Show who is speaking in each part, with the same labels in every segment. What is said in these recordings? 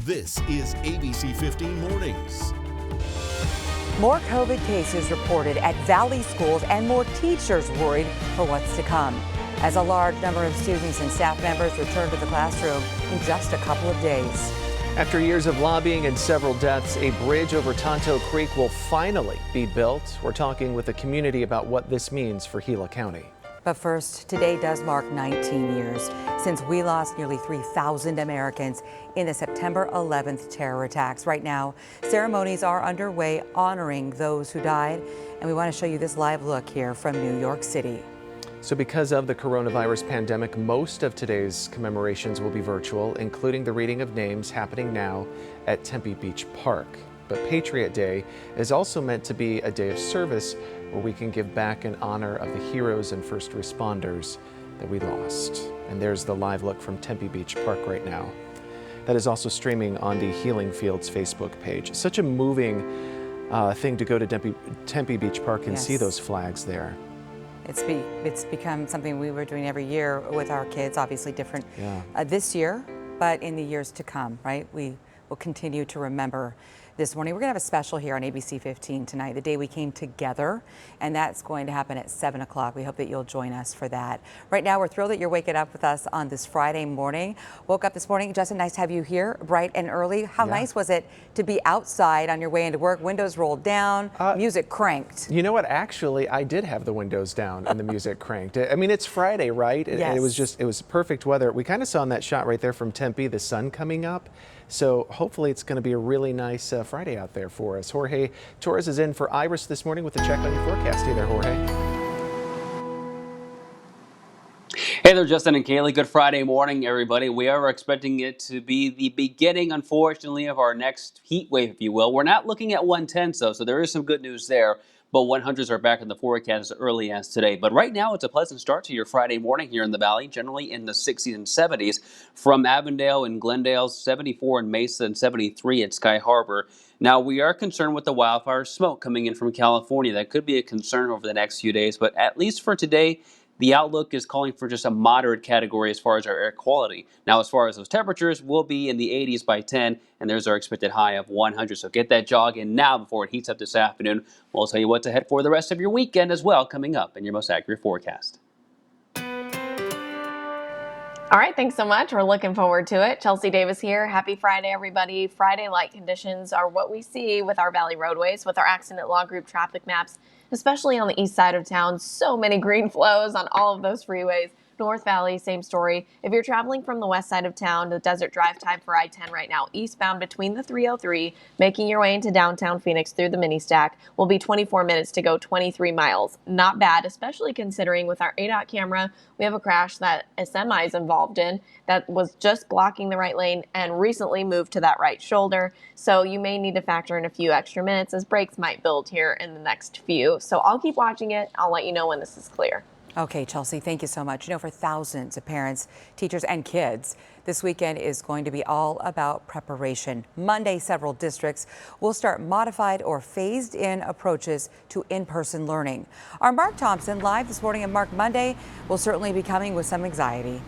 Speaker 1: This is ABC15 Mornings.
Speaker 2: More COVID cases reported at Valley schools and more teachers worried for what's to come as a large number of students and staff members return to the classroom in just a couple of days.
Speaker 3: After years of lobbying and several deaths, a bridge over Tonto Creek will finally be built. We're talking with the community about what this means for Gila County.
Speaker 2: But first, today does mark 19 years since we lost nearly 3,000 Americans in the September 11th terror attacks. Right now, ceremonies are underway honoring those who died, and we want to show you this live look here from New York City.
Speaker 3: So because of the coronavirus pandemic, most of today's commemorations will be virtual, including the reading of names happening now at Tempe Beach Park. But Patriot Day is also meant to be a day of service where we can give back in honor of the heroes and first responders that we lost. And there's the live look from Tempe Beach Park right now. That is also streaming on the Healing Fields Facebook page. Such a moving thing to go to Tempe Beach Park and see those flags there.
Speaker 2: It's become something we were doing every year with our kids, obviously different this year, but in the years to come, right? We will continue to remember this morning. We're going to have a special here on ABC 15 tonight, the day we came together, and that's going to happen at 7 o'clock. We hope that you'll join us for that. Right now, we're thrilled that you're waking up with us on this Friday morning. Woke up this morning. Justin, nice to have you here bright and early. How nice was it to be outside on your way into work, windows rolled down, music cranked?
Speaker 3: You know what? Actually, I did have the windows down and the music cranked. I mean, it's Friday, right? And it was perfect weather. We kind of saw in that shot right there from Tempe, the sun coming up. So hopefully it's going to be a really nice Friday out there for us. Jorge Torres is in for Iris this morning with a check on your forecast. Hey there, Jorge.
Speaker 4: Hey there, Justin and Kaylee. Good Friday morning, everybody. We are expecting it to be the beginning, unfortunately, of our next heat wave, if you will. We're not looking at 110s, though, so there is some good news there. But 100s are back in the forecast as early as today. But right now, it's a pleasant start to your Friday morning here in the Valley, generally in the 60s and 70s. From Avondale and Glendale, 74 in Mesa, and 73 at Sky Harbor. Now, we are concerned with the wildfire smoke coming in from California. That could be a concern over the next few days. But at least for today, the outlook is calling for just a moderate category as far as our air quality. Now, as far as those temperatures, we'll be in the 80s by 10, and there's our expected high of 100. So get that jog in now before it heats up this afternoon. We'll tell you what's ahead for the rest of your weekend as well, coming up in your most accurate forecast.
Speaker 5: All right, thanks so much. We're looking forward to it. Chelsea Davis here. Happy Friday, everybody. Friday light conditions are what we see with our Valley roadways, with our accident log group traffic maps, especially on the east side of town. So many green flows on all of those freeways. North Valley, same story. If you're traveling from the west side of town, the desert drive time for I-10 right now, eastbound between the 303, making your way into downtown Phoenix through the mini stack, will be 24 minutes to go 23 miles. Not bad, especially considering with our ADOT camera, we have a crash that a semi is involved in that was just blocking the right lane and recently moved to that right shoulder. So you may need to factor in a few extra minutes as brakes might build here in the next few. So I'll keep watching it. I'll let you know when this is clear.
Speaker 2: Okay, Chelsea, thank you so much. You know, for thousands of parents, teachers, and kids, this weekend is going to be all about preparation. Monday, several districts will start modified or phased-in approaches to in-person learning. Our Mark Thompson, live this morning, and Mark, Monday will certainly be coming with some anxiety.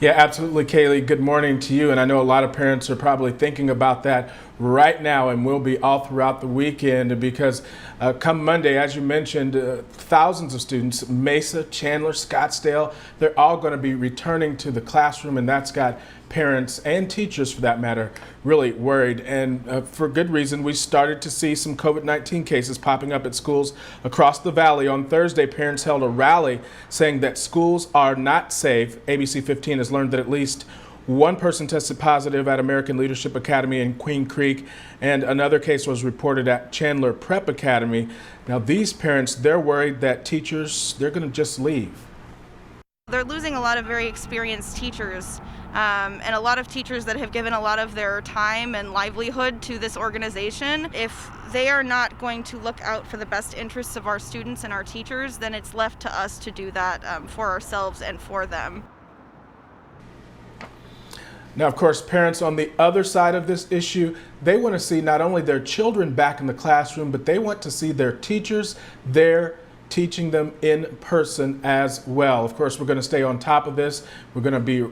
Speaker 6: Yeah, absolutely, Kaylee. Good morning to you. And I know a lot of parents are probably thinking about that right now and will be all throughout the weekend because come Monday, as you mentioned, thousands of students, Mesa, Chandler, Scottsdale, they're all going to be returning to the classroom, and that's got parents and teachers, for that matter, really worried. And for good reason. We started to see some COVID-19 cases popping up at schools across the Valley. On Thursday, parents held a rally saying that schools are not safe. ABC 15 has learned that at least one person tested positive at American Leadership Academy in Queen Creek, and another case was reported at Chandler Prep Academy. Now, these parents, they're worried that teachers, they're going to just leave.
Speaker 7: They're losing a lot of very experienced teachers, and a lot of teachers that have given a lot of their time and livelihood to this organization. If they are not going to look out for the best interests of our students and our teachers, then it's left to us to do that for ourselves and for them.
Speaker 6: Now, of course, parents on the other side of this issue, they want to see not only their children back in the classroom, but they want to see their teachers there teaching them in person as well. Of course, we're going to stay on top of this. We're going to be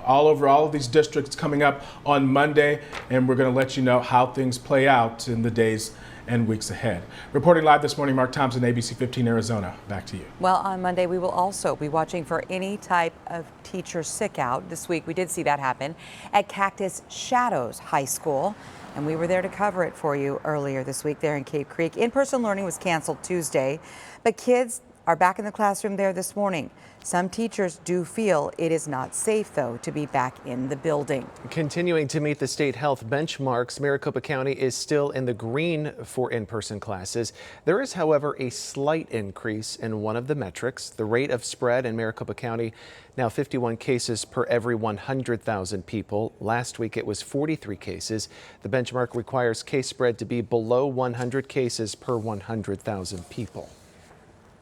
Speaker 6: all over all of these districts coming up on Monday, and we're going to let you know how things play out in the days and weeks ahead. Reporting live this morning, Mark Thompson, ABC 15 Arizona. Back to you.
Speaker 2: Well, on Monday, we will also be watching for any type of teacher sick out. This week, we did see that happen at Cactus Shadows High School, and we were there to cover it for you earlier this week there in Cave Creek. In-person learning was canceled Tuesday, but kids are back in the classroom there this morning. Some teachers do feel it is not safe, though, to be back in the building.
Speaker 3: Continuing to meet the state health benchmarks, Maricopa County is still in the green for in-person classes. There is, however, a slight increase in one of the metrics. The rate of spread in Maricopa County, now 51 cases per every 100,000 people. Last week it was 43 cases. The benchmark requires case spread to be below 100 cases per 100,000 people.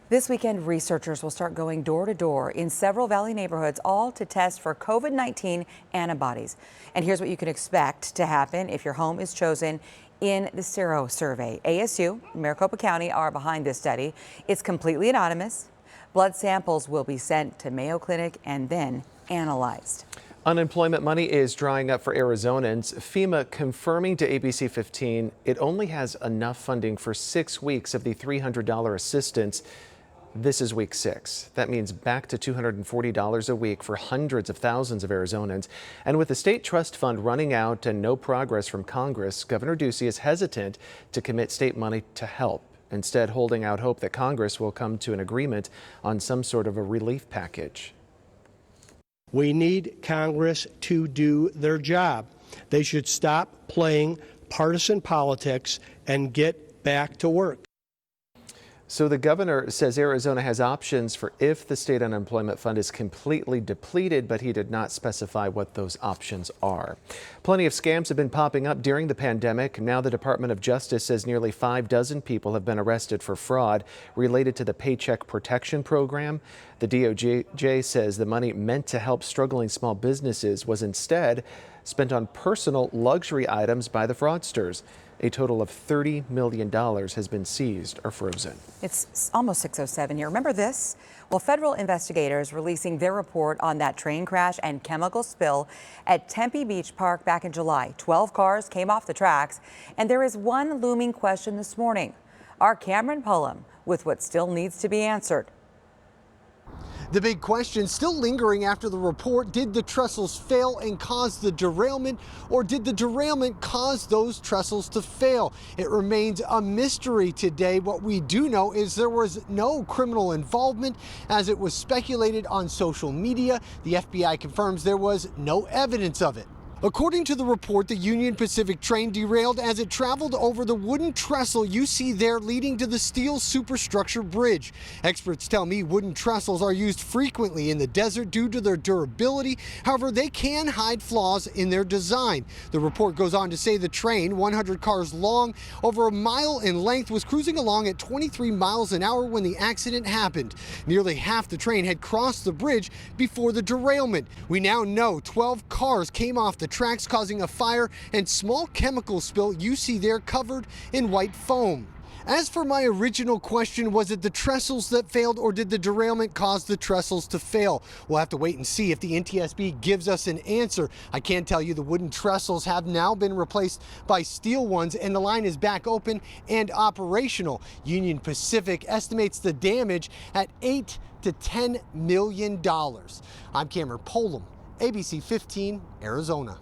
Speaker 2: This weekend, researchers will start going door to door in several Valley neighborhoods, all to test for COVID-19 antibodies. And here's what you can expect to happen if your home is chosen in the Sero survey. ASU and Maricopa County are behind this study. It's completely anonymous. Blood samples will be sent to Mayo Clinic and then analyzed.
Speaker 3: Unemployment money is drying up for Arizonans. FEMA confirming to ABC 15 it only has enough funding for 6 weeks of the $300 assistance. This is week 6. That means back to $240 a week for hundreds of thousands of Arizonans. And with the state trust fund running out and no progress from Congress, Governor Ducey is hesitant to commit state money to help, instead holding out hope that Congress will come to an agreement on some sort of a relief package.
Speaker 8: We need Congress to do their job. They should stop playing partisan politics and get back to work.
Speaker 3: So the governor says Arizona has options for if the state unemployment fund is completely depleted, but he did not specify what those options are. Plenty of scams have been popping up during the pandemic. Now the Department of Justice says nearly 6 people have been arrested for fraud related to the Paycheck Protection Program. The DOJ says the money meant to help struggling small businesses was instead spent on personal luxury items by the fraudsters. A total of $30 million has been seized or frozen.
Speaker 2: It's almost 6:07 here. Remember this? Well, federal investigators releasing their report on that train crash and chemical spill at Tempe Beach Park back in July. 12 cars came off the tracks, and there is one looming question this morning. Our Cameron Pullum with what still needs to be answered.
Speaker 9: The big question still lingering after the report: did the trestles fail and cause the derailment, or did the derailment cause those trestles to fail? It remains a mystery today. What we do know is there was no criminal involvement, as it was speculated on social media. The FBI confirms there was no evidence of it. According to the report, the Union Pacific train derailed as it traveled over the wooden trestle you see there leading to the steel superstructure bridge. Experts tell me wooden trestles are used frequently in the desert due to their durability. However, they can hide flaws in their design. The report goes on to say the train, 100 cars long, over a mile in length, was cruising along at 23 miles an hour when the accident happened. Nearly half the train had crossed the bridge before the derailment. We now know 12 cars came off the tracks, causing a fire and small chemical spill you see there covered in white foam. As for my original question, was it the trestles that failed, or did the derailment cause the trestles to fail? We'll have to wait and see if the NTSB gives us an answer. I can tell you the wooden trestles have now been replaced by steel ones, and the line is back open and operational. Union Pacific estimates the damage at $8 to $10 million. I'm Cameron Pullum, ABC 15, Arizona.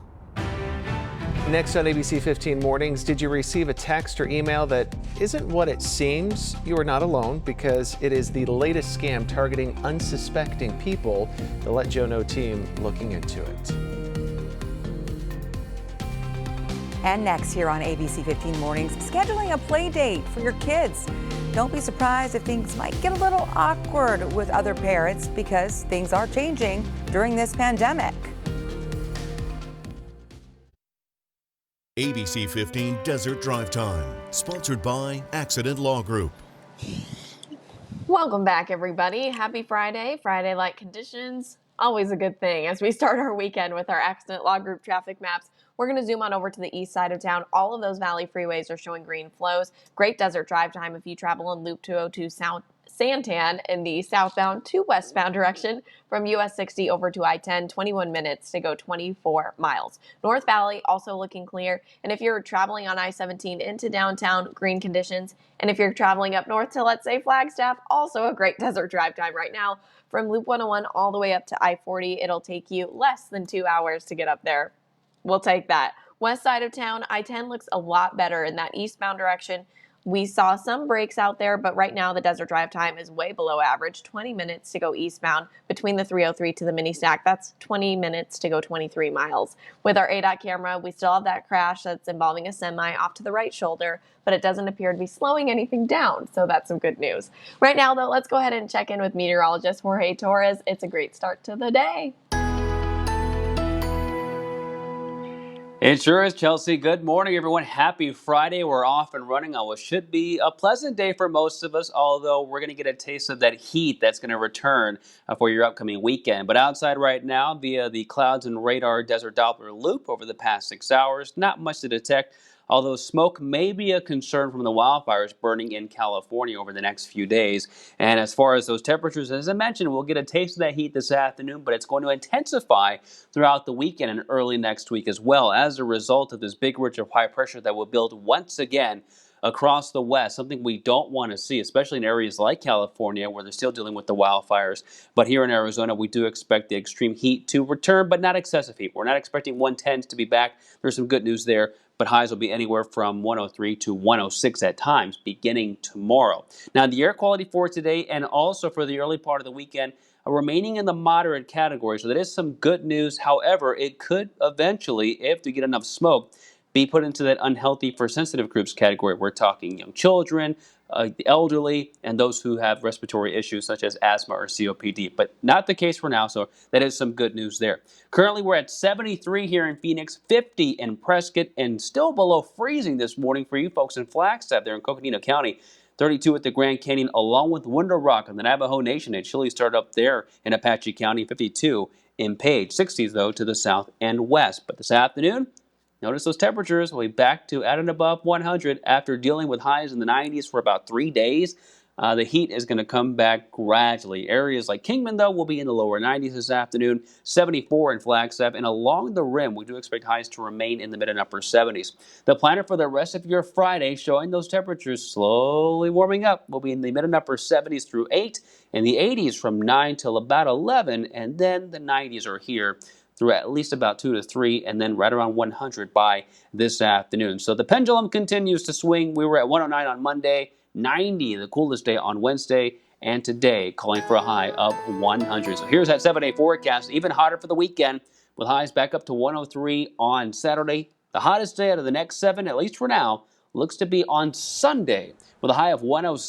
Speaker 3: Next on ABC 15 Mornings, did you receive a text or email that isn't what it seems? You are not alone, because it is the latest scam targeting unsuspecting people. The Let Joe Know team looking into it.
Speaker 2: And next here on ABC 15 Mornings, scheduling a play date for your kids. Don't be surprised if things might get a little awkward with other parents, because things are changing during this pandemic.
Speaker 1: ABC 15 Desert Drive Time, sponsored by Accident Law Group.
Speaker 5: Welcome back, everybody. Happy Friday. Friday-like conditions, always a good thing. As we start our weekend with our Accident Law Group traffic maps, we're going to zoom on over to the east side of town. All of those valley freeways are showing green flows. Great desert drive time if you travel on Loop 202 Santan in the southbound to westbound direction from US 60 over to I-10, 21 minutes to go 24 miles. North Valley also looking clear. And if you're traveling on I-17 into downtown, green conditions. And if you're traveling up north to, let's say, Flagstaff, also a great desert drive time right now. From Loop 101 all the way up to I-40, it'll take you less than 2 hours to get up there. We'll take that. West side of town, I-10 looks a lot better in that eastbound direction. We saw some breaks out there, but right now the desert drive time is way below average, 20 minutes to go eastbound between the 303 to the mini stack. That's 20 minutes to go 23 miles. With our ADOT camera, we still have that crash that's involving a semi off to the right shoulder, but it doesn't appear to be slowing anything down, so that's some good news. Right now, though, let's go ahead and check in with meteorologist Jorge Torres. It's a great start to the day.
Speaker 4: It sure is, Chelsea. Good morning, everyone. Happy Friday. We're off and running on what should be a pleasant day for most of us, although we're going to get a taste of that heat that's going to return for your upcoming weekend. But outside right now, via the clouds and radar desert Doppler loop over the past 6 hours, not much to detect, although smoke may be a concern from the wildfires burning in California over the next few days. And as far as those temperatures, as I mentioned, we'll get a taste of that heat this afternoon, but it's going to intensify throughout the weekend and early next week as well as a result of this big ridge of high pressure that will build once again across the west, something we don't want to see, especially in areas like California where they're still dealing with the wildfires. But here in Arizona, we do expect the extreme heat to return, but not excessive heat. We're not expecting 110s to be back. There's some good news there, but highs will be anywhere from 103 to 106 at times beginning tomorrow. Now, the air quality for today and also for the early part of the weekend remaining in the moderate category, so that is some good news. However, it could eventually, if we get enough smoke, be put into that unhealthy for sensitive groups category. We're talking young children, the elderly, and those who have respiratory issues such as asthma or COPD. But not the case for now, so that is some good news there. Currently, we're at 73 here in Phoenix, 50 in Prescott, and still below freezing this morning for you folks in Flagstaff there in Coconino County. 32 at the Grand Canyon, along with Window Rock and the Navajo Nation. It chilly start up there in Apache County, 52 in Page. 60s, though, to the south and west. But this afternoon, notice those temperatures will be back to at and above 100 after dealing with highs in the 90s for about 3 days. The heat is going to come back gradually. Areas like Kingman, though, will be in the lower 90s this afternoon, 74 in Flagstaff, and along the rim, we do expect highs to remain in the mid and upper 70s. The planner for the rest of your Friday showing those temperatures slowly warming up will be in the mid and upper 70s through 8, and the 80s from 9 till about 11, and then the 90s are here through at least about 2 to 3, and then right around 100 by this afternoon. So the pendulum continues to swing. We were at 109 on Monday, 90 the coolest day on Wednesday, and today calling for a high of 100. So here's that 7-day forecast, even hotter for the weekend with highs back up to 103 on Saturday. The hottest day out of the next 7, at least for now, looks to be on Sunday with a high of 106.